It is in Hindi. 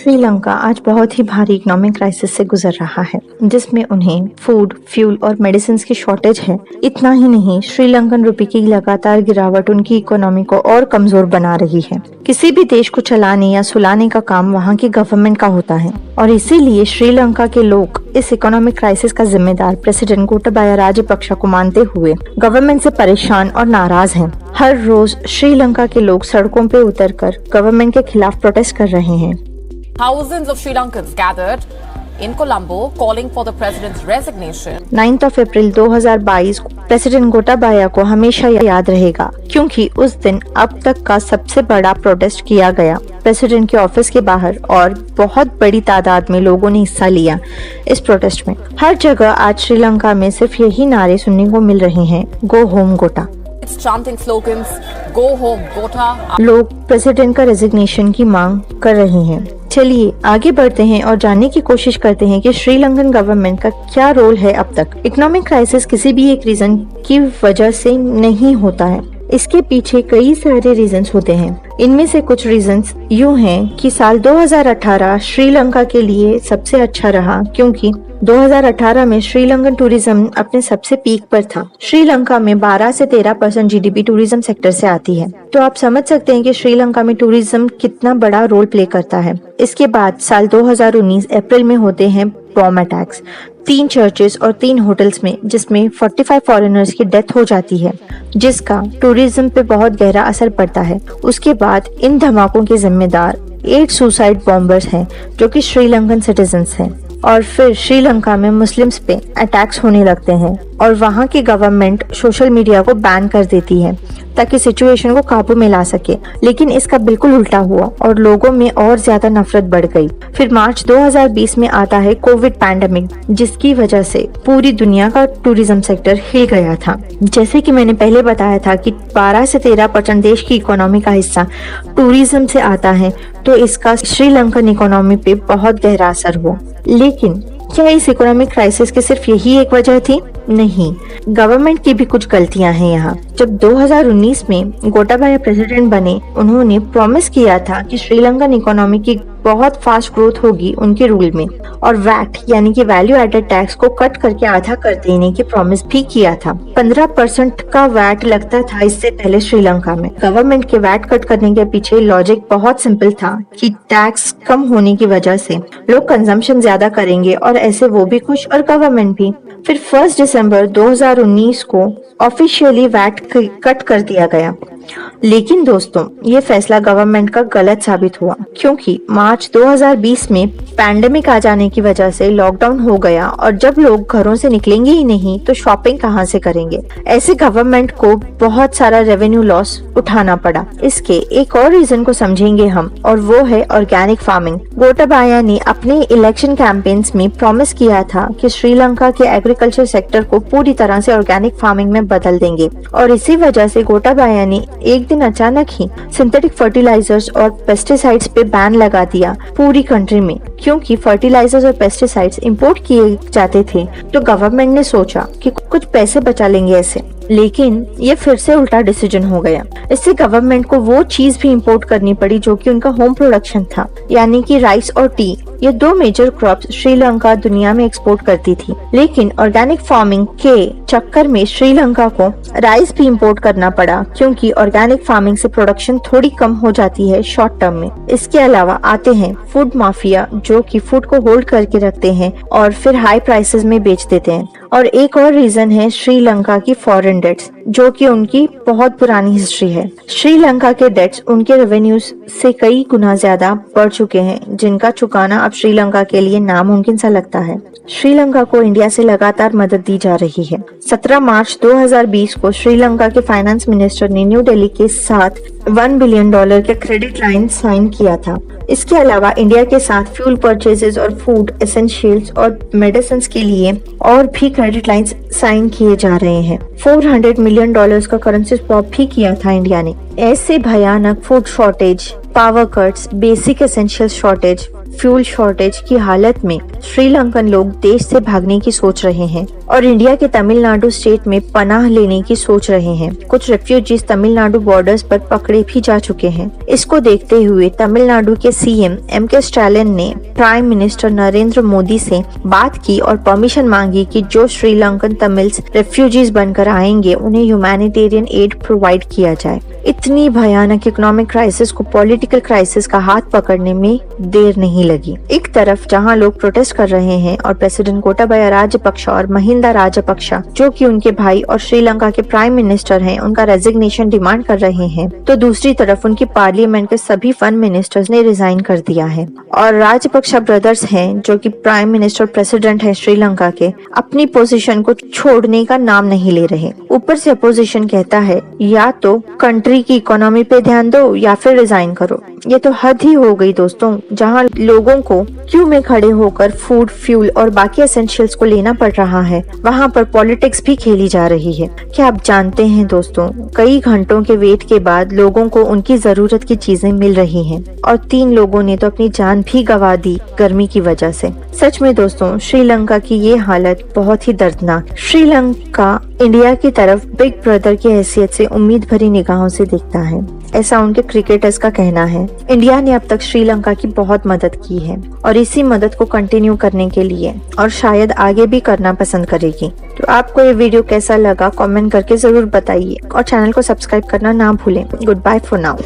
श्रीलंका आज बहुत ही भारी इकोनॉमिक क्राइसिस से गुजर रहा है, जिसमें उन्हें फूड, फ्यूल और मेडिसिन की शॉर्टेज है। इतना ही नहीं, श्रीलंकन रुपये की लगातार गिरावट उनकी इकोनॉमी को और कमजोर बना रही है। किसी भी देश को चलाने या सुलाने का काम वहाँ की गवर्नमेंट का होता है और इसीलिए श्रीलंका के लोग इस इकोनॉमिक क्राइसिस का जिम्मेदार प्रेसिडेंट गोटाबाया राजपक्षा को मानते हुए गवर्नमेंट से परेशान और नाराज हैं। हर रोज श्रीलंका के लोग सड़कों पे उतरकर गवर्नमेंट के खिलाफ प्रोटेस्ट कर रहे हैं। Thousands of Sri Lankans gathered in Colombo calling for the president's resignation. 9 April 2022 president Gotabaya को हमेशा याद रहेगा, क्योंकि उस दिन अब तक का सबसे बड़ा प्रोटेस्ट किया गया प्रेसिडेंट के ऑफिस के बाहर और बहुत बड़ी तादाद में लोगों ने हिस्सा लिया इस प्रोटेस्ट में। हर जगह आज श्रीलंका में सिर्फ यही नारे सुनने को मिल रहे हैं, गो होम गोटा। It's chanting slogans, go home Gota. लोग प्रेसिडेंट का रेजिग्नेशन की मांग कर रहे हैं। चलिए आगे बढ़ते हैं और जानने की कोशिश करते हैं कि श्रीलंकन गवर्नमेंट का क्या रोल है अब तक। इकोनॉमिक क्राइसिस किसी भी एक रीजन की वजह से नहीं होता है, इसके पीछे कई सारे रीजंस होते हैं। इनमें से कुछ रीजंस यूं हैं कि साल 2018 श्रीलंका के लिए सबसे अच्छा रहा, क्योंकि 2018 में श्रीलंकन टूरिज्म अपने सबसे पीक पर था। श्रीलंका में 12 से 13% जीडीपी टूरिज्म सेक्टर से आती है, तो आप समझ सकते हैं कि श्रीलंका में टूरिज्म कितना बड़ा रोल प्ले करता है। इसके बाद साल 2019 अप्रैल में होते हैं बॉम्ब अटैक्स 3 चर्चेस और 3 होटल्स में, जिसमें 45 फॉरेनर्स की डेथ हो जाती है, जिसका टूरिज्म पे बहुत गहरा असर पड़ता है। उसके बाद इन धमाकों के जिम्मेदार 8 सुसाइड बॉम्बर्स हैं, जो कि श्रीलंकन सिटीजन्स हैं। और फिर श्रीलंका में मुस्लिम्स पे अटैक्स होने लगते हैं और वहाँ की गवर्नमेंट सोशल मीडिया को बैन कर देती है ताकि सिचुएशन को काबू में ला सके, लेकिन इसका बिल्कुल उल्टा हुआ और लोगों में और ज्यादा नफरत बढ़ गई। फिर मार्च 2020 में आता है कोविड पैंडेमिक, जिसकी वजह से पूरी दुनिया का टूरिज्म सेक्टर हिल गया था। जैसे कि मैंने पहले बताया था कि 12 से 13% देश की इकोनॉमी का हिस्सा टूरिज्म से आता है, तो इसका श्रीलंकन इकोनॉमी पे बहुत गहरा असर हुआ। लेकिन क्या इस इकोनॉमिक क्राइसिस की सिर्फ यही एक वजह थी? नहीं, गवर्नमेंट की भी कुछ गलतियां हैं यहाँ। जब 2019 में गोटाबाया प्रेसिडेंट बने, उन्होंने प्रॉमिस किया था कि श्रीलंकन इकोनॉमी की बहुत फास्ट ग्रोथ होगी उनके रूल में, और वैट यानी कि वैल्यू एडेड टैक्स को कट करके आधा कर देने की प्रॉमिस भी किया था। 15% का वैट लगता था इससे पहले श्रीलंका में। गवर्नमेंट के वैट कट करने के पीछे लॉजिक बहुत सिंपल था कि टैक्स कम होने की वजह से लोग कंजम्पशन ज्यादा करेंगे और ऐसे वो भी खुश और गवर्नमेंट भी। फिर 1 दिसंबर 2019 को ऑफिशियली वैट कट कर दिया गया। लेकिन दोस्तों, ये फैसला गवर्नमेंट का गलत साबित हुआ, क्योंकि मार्च 2020 में पैंडेमिक आ जाने की वजह से लॉकडाउन हो गया और जब लोग घरों से निकलेंगे ही नहीं तो शॉपिंग कहाँ से करेंगे। ऐसे गवर्नमेंट को बहुत सारा रेवेन्यू लॉस उठाना पड़ा। इसके एक और रीजन को समझेंगे हम, और वो है ऑर्गेनिक फार्मिंग। गोटाबाया ने अपने इलेक्शन कैंपेन्स में प्रॉमिस किया था कि श्रीलंका के एग्रीकल्चर सेक्टर को पूरी तरह से ऑर्गेनिक फार्मिंग में बदल देंगे, और इसी वजह से गोटाबाया ने एक दिन अचानक ही सिंथेटिक फर्टिलाइजर्स और पेस्टिसाइड्स पे बैन लगा दिया पूरी कंट्री में, क्योंकि फर्टिलाइजर्स और पेस्टिसाइड्स इंपोर्ट किए जाते थे। तो गवर्नमेंट ने सोचा कि कुछ पैसे बचा लेंगे ऐसे, लेकिन ये फिर से उल्टा डिसीजन हो गया। इससे गवर्नमेंट को वो चीज भी इंपोर्ट करनी पड़ी जो कि उनका होम प्रोडक्शन था, यानी कि राइस और टी। ये 2 मेजर क्रॉप्स श्रीलंका दुनिया में एक्सपोर्ट करती थी, लेकिन ऑर्गेनिक फार्मिंग के चक्कर में श्रीलंका को राइस भी इंपोर्ट करना पड़ा, क्योंकि ऑर्गेनिक फार्मिंग से प्रोडक्शन थोड़ी कम हो जाती है शॉर्ट टर्म में। इसके अलावा आते हैं फूड माफिया, जो कि फूड को होल्ड करके रखते हैं और फिर हाई प्राइसेस में बेच देते हैं। और एक और रीजन है श्रीलंका की फॉरेन डेट्स, जो कि उनकी बहुत पुरानी हिस्ट्री है। श्रीलंका के डेट्स उनके रेवेन्यूज से कई गुना ज्यादा बढ़ चुके हैं, जिनका चुकाना अब श्रीलंका के लिए नामुमकिन सा लगता है। श्रीलंका को इंडिया से लगातार मदद दी जा रही है। 17 मार्च 2020 को श्रीलंका के फाइनेंस मिनिस्टर ने न्यू दिल्ली के साथ $1 बिलियन के क्रेडिट लाइन साइन किया था। इसके अलावा इंडिया के साथ फ्यूल परचेजेस और फूड एसेंशियल्स और मेडिसिन के लिए और भी क्रेडिट लाइंस साइन किए जा रहे हैं। $400 मिलियन का करेंसी स्वैप भी किया था इंडिया ने। ऐसे भयानक food shortage, power cuts, basic essential shortage, fuel shortage की हालत में श्रीलंकन लोग देश से भागने की सोच रहे हैं और इंडिया के तमिलनाडु स्टेट में पनाह लेने की सोच रहे हैं। कुछ रेफ्यूजीज तमिलनाडु बॉर्डर्स पर पकड़े भी जा चुके हैं। इसको देखते हुए तमिलनाडु के सीएम एम.के. स्टालिन ने प्राइम मिनिस्टर नरेंद्र मोदी से बात की और परमिशन मांगी कि जो श्रीलंकन तमिल्स रेफ्यूजीज बनकर आएंगे उन्हें ह्यूमैनिटेरियन एड प्रोवाइड किया जाए। इतनी भयानक इकोनॉमिक क्राइसिस को पॉलिटिकल क्राइसिस का हाथ पकड़ने में देर नहीं लगी। एक तरफ जहां लोग प्रोटेस्ट कर रहे हैं और प्रेसिडेंट गोटाबाया राजपक्षा और महिंदा राजपक्षा, जो कि उनके भाई और श्रीलंका के प्राइम मिनिस्टर हैं, उनका रेजिग्नेशन डिमांड कर रहे हैं, तो दूसरी तरफ उनकी पार्लियामेंट के सभी वन मिनिस्टर्स ने रिजाइन कर दिया है। और राजपक्षा ब्रदर्स हैं, जो कि प्राइम मिनिस्टर प्रेसिडेंट है श्रीलंका के, अपनी पोजीशन को छोड़ने का नाम नहीं ले रहे। ऊपर से अपोजिशन कहता है या तो कंट्री की इकोनॉमी पे ध्यान दो या फिर रिजाइन करो। ये तो हद ही हो गई दोस्तों, जहां लोगों को क्यू में खड़े होकर फूड, फ्यूल और बाकी एसेंशियल्स को लेना पड़ रहा है, वहां पर पॉलिटिक्स भी खेली जा रही है। क्या आप जानते हैं दोस्तों, कई घंटों के वेट के बाद लोगों को उनकी जरूरत की चीजें मिल रही हैं और 3 लोगों ने तो अपनी जान भी गंवा दी गर्मी की वजह से। सच में दोस्तों, श्रीलंका की ये हालत बहुत ही दर्दनाक। श्रीलंका इंडिया की तरफ बिग ब्रदर की हैसियत से उम्मीद भरी निगाहों से देखता है, ऐसा उनके क्रिकेटर्स का कहना है। इंडिया ने अब तक श्रीलंका की बहुत मदद की है और इसी मदद को कंटिन्यू करने के लिए और शायद आगे भी करना पसंद करेगी। तो आपको ये वीडियो कैसा लगा कमेंट करके जरूर बताइए और चैनल को सब्सक्राइब करना ना भूलें। Good bye for now.